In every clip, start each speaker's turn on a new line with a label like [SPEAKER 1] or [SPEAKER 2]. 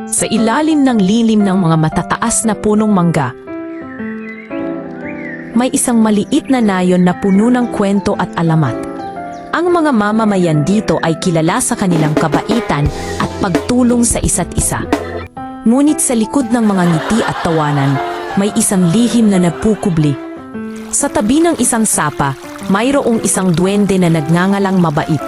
[SPEAKER 1] Sa ilalim ng lilim ng mga matataas na punong mangga, may isang maliit na nayon na puno ng kwento at alamat. Ang mga mamamayan dito ay kilala sa kanilang kabaitan at pagtulong sa isa't isa. Ngunit sa likod ng mga ngiti at tawanan, may isang lihim na nagpukubli. Sa tabi ng isang sapa, mayroong isang duwende na nagngangalang Mabait.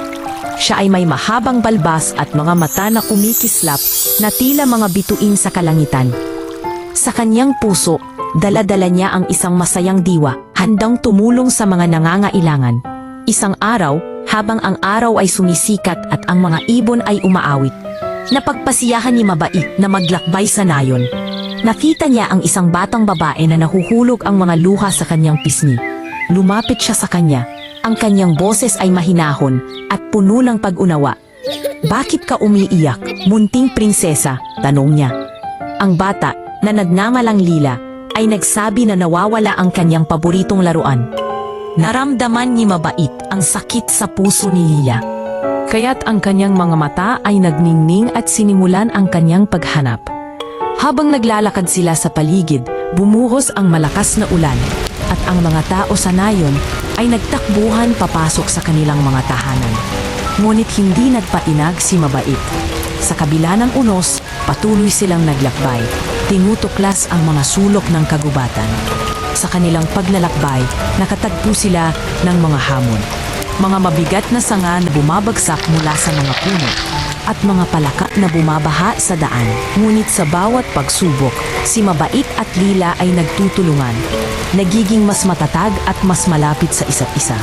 [SPEAKER 1] Siya ay may mahabang balbas at mga mata na kumikislap na tila mga bituin sa kalangitan. Sa kanyang puso, dala-dala niya ang isang masayang diwa, handang tumulong sa mga nangangailangan. Isang araw, habang ang araw ay sumisikat at ang mga ibon ay umaawit, napagpasiyahan ni Mabait na maglakbay sa nayon. Nakita niya ang isang batang babae na nahuhulog ang mga luha sa kanyang pisngi. Lumapit siya sa kanya. Ang kanyang boses ay mahinahon at puno ng pag-unawa. "Bakit ka umiiyak, munting prinsesa?" tanong niya. Ang bata, na nagngangalang Lila, ay nagsabi na nawawala ang kanyang paboritong laruan. Naramdaman ni Mabait ang sakit sa puso ni Lila. Kaya't ang kanyang mga mata ay nagningning at sinimulan ang kanyang paghanap. Habang naglalakad sila sa paligid, bumuhos ang malakas na ulan at ang mga tao sa nayon ay nagtakbuhan papasok sa kanilang mga tahanan. Ngunit hindi nagpatinag si Mabait. Sa kabila ng unos, patuloy silang naglakbay, tinutuklas ang mga sulok ng kagubatan. Sa kanilang paglalakbay, nakatagpo sila ng mga hamon. Mga mabigat na sanga na bumabagsak mula sa mga puno at mga palaka na bumabaha sa daan. Ngunit sa bawat pagsubok, si Mabait at Lila ay nagtutulungan, nagiging mas matatag at mas malapit sa isa't isa.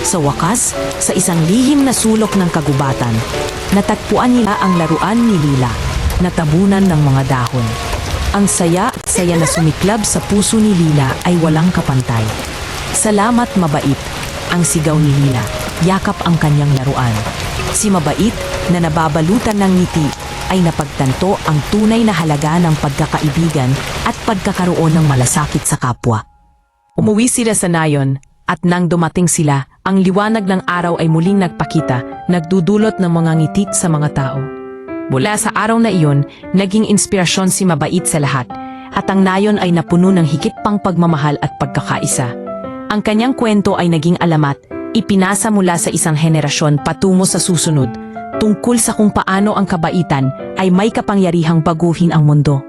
[SPEAKER 1] Sa wakas, sa isang lihim na sulok ng kagubatan, natagpuan nila ang laruan ni Lila, natabunan ng mga dahon. Ang saya na sumiklab sa puso ni Lila ay walang kapantay. "Salamat, Mabait," ang sigaw ni Lila. Yakap ang kanyang laruan. Si Mabait, na nababalutan ng ngiti, ay napagtanto ang tunay na halaga ng pagkakaibigan at pagkakaroon ng malasakit sa kapwa. Umuwi sila sa nayon, at nang dumating sila, ang liwanag ng araw ay muling nagpakita, nagdudulot ng mga ngiti sa mga tao. Mula sa araw na iyon, naging inspirasyon si Mabait sa lahat, at ang nayon ay napuno ng higit pang pagmamahal at pagkakaisa. Ang kanyang kwento ay naging alamat, ipinasa mula sa isang henerasyon patungo sa susunod, tungkol sa kung paano ang kabaitan ay may kapangyarihang baguhin ang mundo.